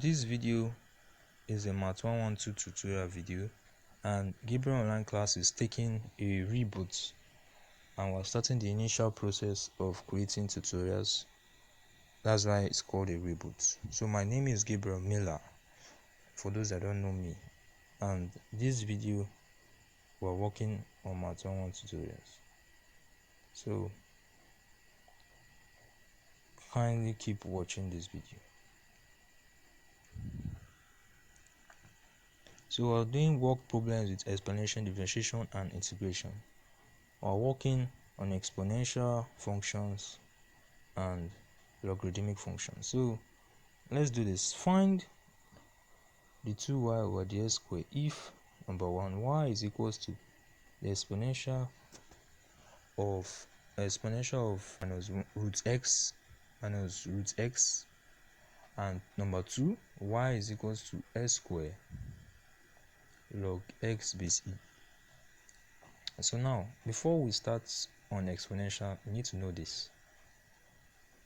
This video is a Math 112 tutorial video, and Gabriel online class is taking a reboot, and we're starting the initial process of creating tutorials. That's why it's called a reboot. So my name is Gabriel Miller, for those that don't know me, and this video we're working on Math 112 tutorials. So kindly keep watching this video. So we're doing work problems with exponential, differentiation, and integration. We're working on exponential functions and logarithmic functions. So let's do this. Find the 2y over the x squared if number one, y is equals to the exponential of minus root x, and number two, y is equals to x squared log x base e. So now, before we start on exponential, we need to know this.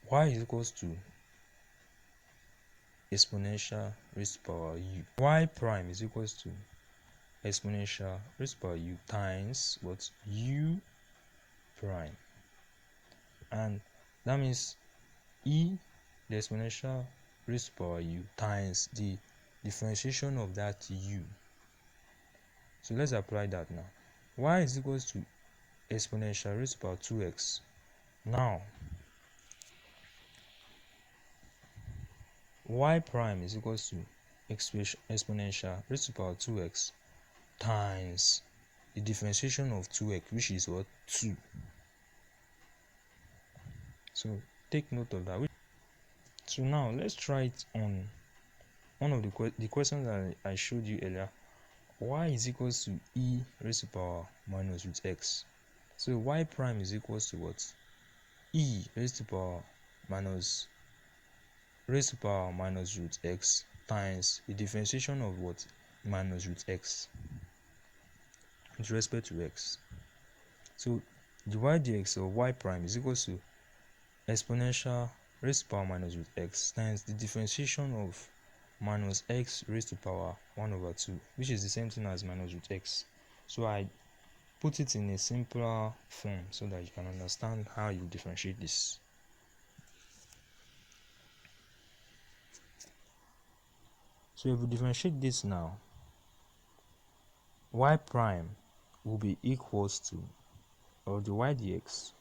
Y is equals to exponential raised to power u. Y prime is equals to exponential raised to power u times what? U prime. And that means e, the exponential raised to power u, times the differentiation of that u. So let's apply that now. Y is equals to exponential raised to power 2x. Now y prime is equals to exponential raised to power 2x times the differentiation of 2x, which is what? 2. So take note of that. So now let's try it on one of the questions that I showed you earlier. Y is equals to e raised to power minus root x. So y prime is equals to what? E raised to power minus root x times the differentiation of what? Minus root x with respect to x. So the y dx of y prime is equals to exponential raised to power minus root x times the differentiation of minus x raised to power 1 over 2, which is the same thing as minus root x. So I put it in a simpler form so that you can understand how you differentiate this. So if we differentiate this now, y prime will be equals to, or the y dx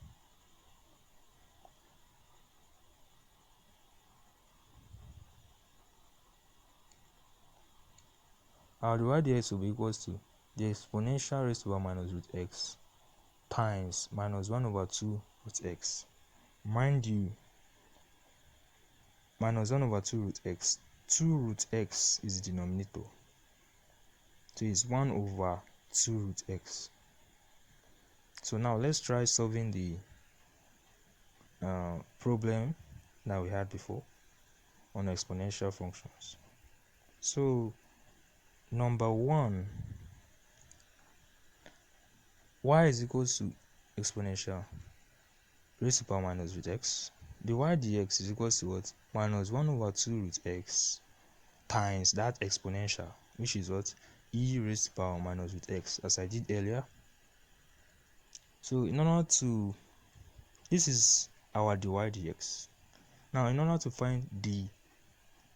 the y dx will be equals to the exponential raised to power minus root x times minus 1 over 2 root x. Mind you, minus 1 over 2 root x, 2 root x is the denominator, so it's 1 over 2 root x. So now let's try solving the problem that we had before on exponential functions. So number one, y is equals to exponential raised to power minus root x. The y dx is equals to what? Minus 1 over 2 root x times that exponential, which is what? E raised to power minus root x, as I did earlier. So in order to, this is our dy dx. Now in order to find the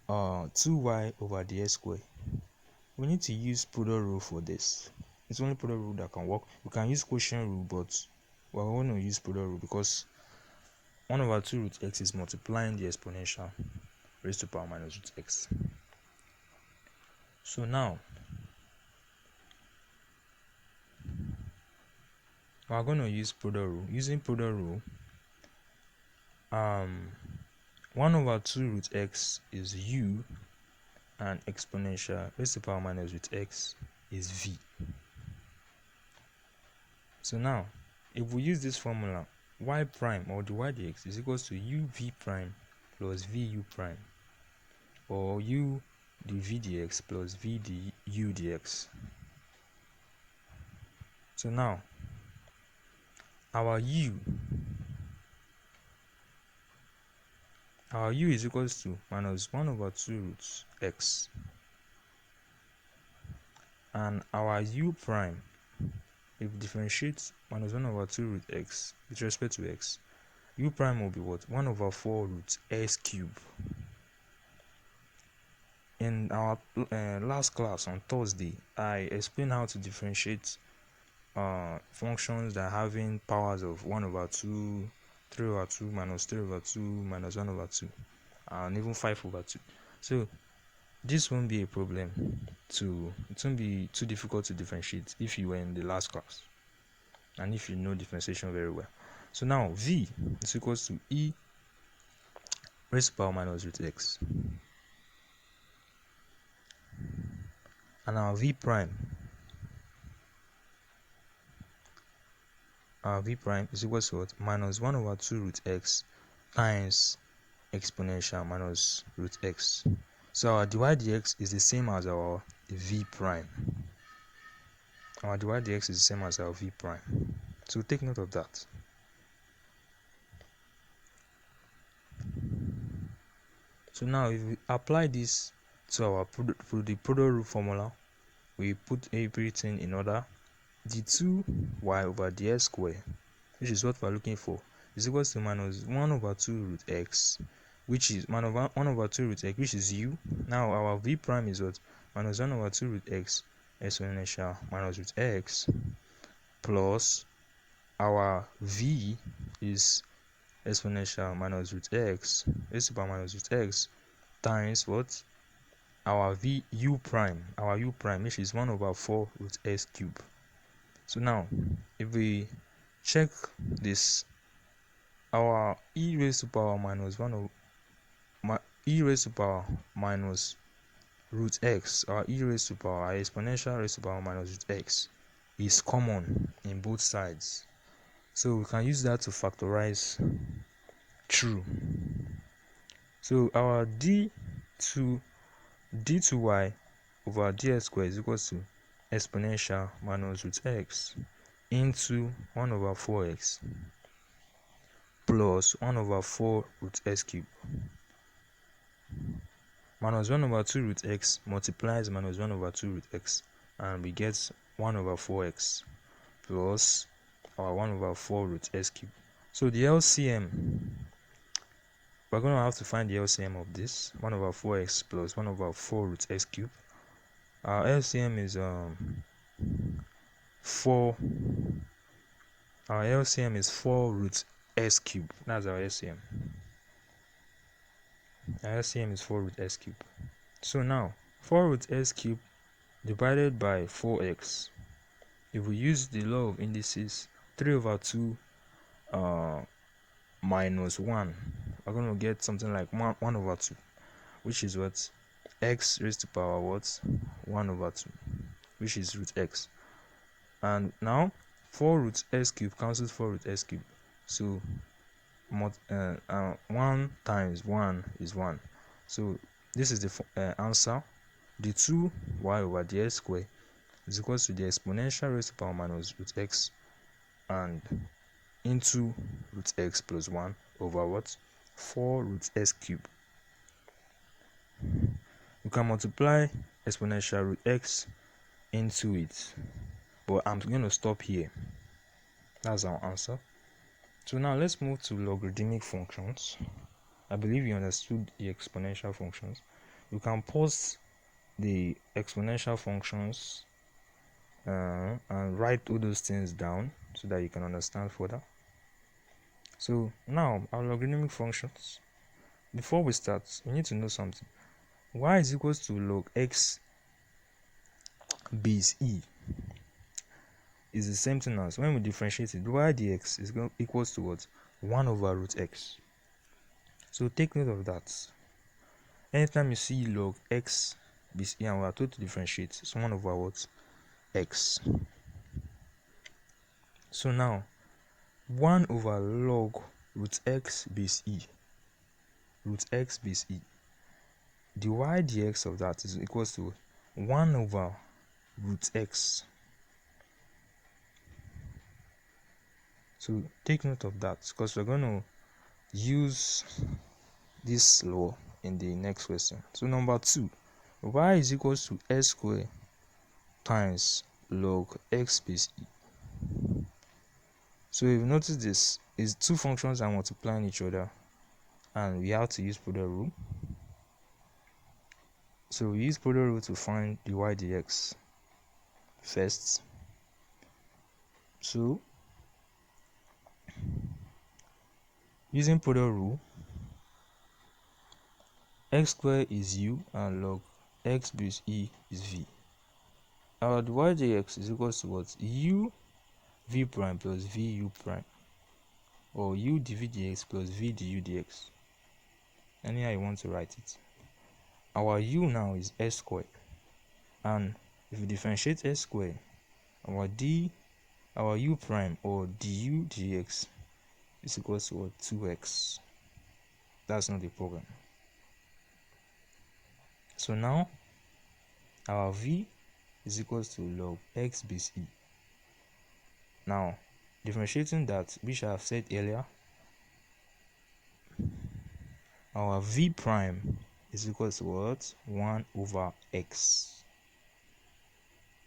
2y over the x squared, we need to use product rule for this. It's only product rule that can work. We can use quotient rule, but we're going to use product rule because 1 over 2 root x is multiplying the exponential raised to power minus root x. So now we're going to use product rule. Using product rule, 1 over 2 root x is u, and exponential raised to power minus root x is v. So now if we use this formula, y prime, or the y dx, is equals to u v prime plus v u prime, or u the v dx plus v the u dx. So now our u Our u is equals to minus 1 over 2 root x, and our u prime, if we differentiate minus 1 over 2 root x with respect to x, u prime will be what? 1 over 4 root s cube. In our last class on Thursday, I explained how to differentiate functions that are having powers of 1 over 2, 3 over 2, minus 3 over 2, minus 1 over 2, and even 5 over 2. So this won't be a problem. It won't be too difficult to differentiate if you were in the last class and if you know differentiation very well. So now v is equals to e raised to power minus root x, and our v prime is equals to what? Minus 1 over 2 root x times exponential minus root x. So our dy dx is the same as our v prime. Our dy dx is the same as our v prime. So take note of that. So now if we apply this to our the product rule formula, we put everything in order. d2y over dx squared, which is what we're looking for, is equals to minus 1 over 2 root x, which is minus 1 over 2 root x, which is u. Now our v prime is what? Minus 1 over 2 root x exponential minus root x, plus our v is exponential minus root x raised to power minus root x times what? Our u prime, which is 1 over 4 root s cube. So now if we check this, our e raised to power minus 1 over e raised to power minus root x, our e raised to power, our exponential raised to power minus root x is common in both sides, so we can use that to factorize through. So our d2y over dx squared is equals to exponential minus root x into 1 over 4x plus 1 over 4 root s cube minus 1 over 2 root x multiplies minus 1 over 2 root x, and we get 1 over 4x plus our 1 over 4 root s cube. So the LCM, we're going to have to find the LCM of this 1 over 4x plus 1 over 4 root s cube. Our LCM is 4. Our LCM is 4 root s cube. That's our LCM. Our LCM is 4 root s cube. So now 4 root s cube divided by 4x. If we use the law of indices, 3 over 2 minus 1, we're going to get something like 1 over 2, which is what? X raised to power what? 1 over 2, which is root x. And now 4 root s cube cancels 4 root s cube, so 1 times 1 is 1. So this is the answer. The 2y over dx squared is equals to the exponential raised to power minus root x and into root x plus 1 over what? 4 root s cube. You can multiply exponential root x into it, but I'm going to stop here. That's our answer. So now let's move to logarithmic functions. I believe you understood the exponential functions. You can pause the exponential functions and write all those things down so that you can understand further. So now our logarithmic functions. Before we start, we need to know something. Y is equals to log x base e is the same thing as, when we differentiate it, y dx is equals to what? 1 over root x. So take note of that. Anytime you see log x base e and we are told to differentiate, it's 1 over what? X. So now 1 over log root x base e, the y dx of that is equals to 1 over root x. So take note of that, because we're going to use this law in the next question. So number 2, y is equals to s squared times log x base e. So if you notice, this is two functions are multiplying each other, and we have to use product rule. So we use product rule to find the y dx first. So using product rule, x squared is u and log x base e is v. Our y dx is equals to what? U v prime plus v u prime, or u dv dx plus v du dx. Anyhow you want to write it. Our u now is s squared, and if we differentiate s squared, our u prime or du dx is equals to what? 2x. That's not the problem. So now our v is equals to log x base e. Now differentiating that, which I have said earlier, our v prime is equals to what? 1 over x.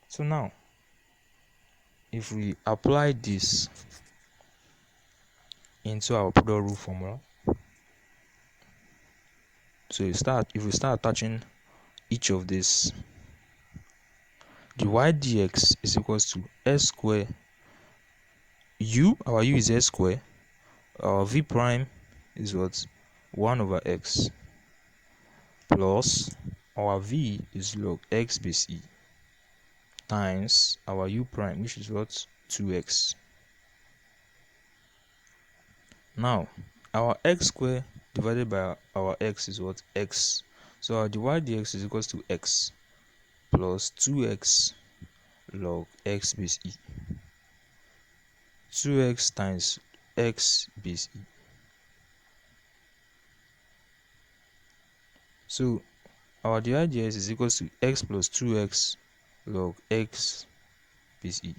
So now if we apply this into our product rule formula, so if we start attaching each of this, the y dx is equals to s squared u, our u is s squared, our v prime is what? 1 over x, plus our v is log x base e, times our u prime, which is what? 2x. Now our x squared divided by our x is what? X. So our dy dx is equals to x plus 2x log x base e, 2x times x base e. So our dy dx is equals to x plus 2x log x base e.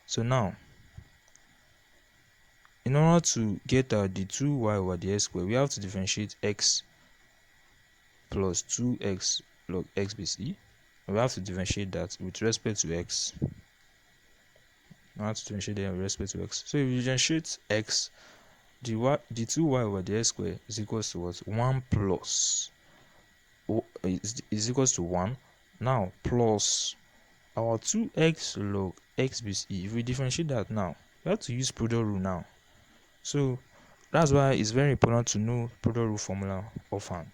So now in order to get the 2y over the x squared, we have to differentiate x plus 2x log x base e. We have to differentiate that with respect to x. We have to differentiate them with respect to x. So if you differentiate x, the 2y over the x squared is equals to what? 1 plus is equals to 1. Now plus our 2x log x base e. If we differentiate that now, we have to use product rule now. So that's why it's very important to know product rule formula offhand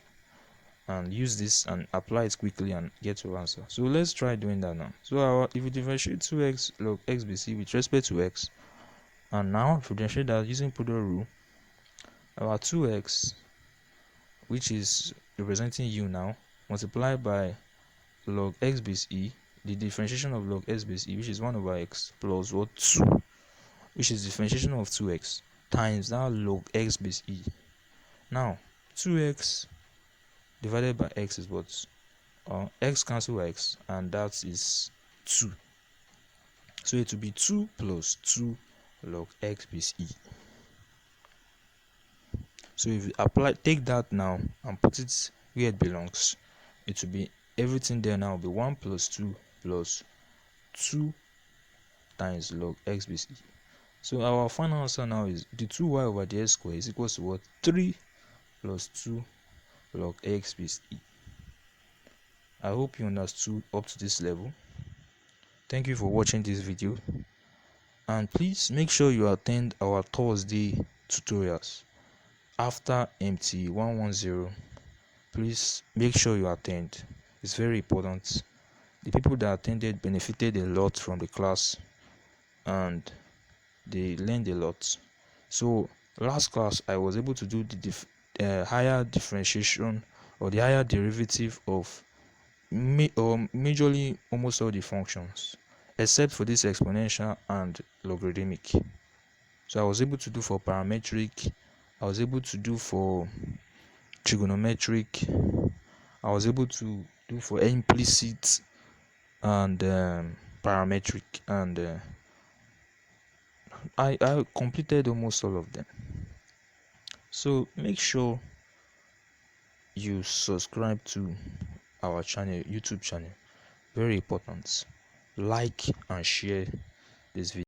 and use this and apply it quickly and get your answer. So let's try doing that now. So if we differentiate 2x log x base e with respect to x, and now if we differentiate that using product rule, our 2x, which is representing u now, multiplied by log x base e, the differentiation of log x base e, which is 1 over x, plus what? 2, which is differentiation of 2x, times that log x base e. Now 2x divided by x is what? X cancel x, and that is 2. So it will be 2 plus 2 log x base e. So if you take that now and put it where it belongs, it will be everything there now will be 1 plus 2 plus 2 times log x base e. So our final answer now is the 2y over the x squared is equals to what? 3 plus 2 log x base e. I hope you understood up to this level. Thank you for watching this video, and please make sure you attend our Thursday tutorials after MT 110. Please make sure you attend. It's very important. The people that attended benefited a lot from the class, and they learned a lot. So last class I was able to do the higher differentiation or the higher derivative of majorly almost all the functions, except for this exponential and logarithmic. So I was able to do for parametric, I was able to do for trigonometric, I was able to do for implicit and parametric, and I completed almost all of them. So make sure you subscribe to our channel, YouTube channel. Very important. Like and share this video.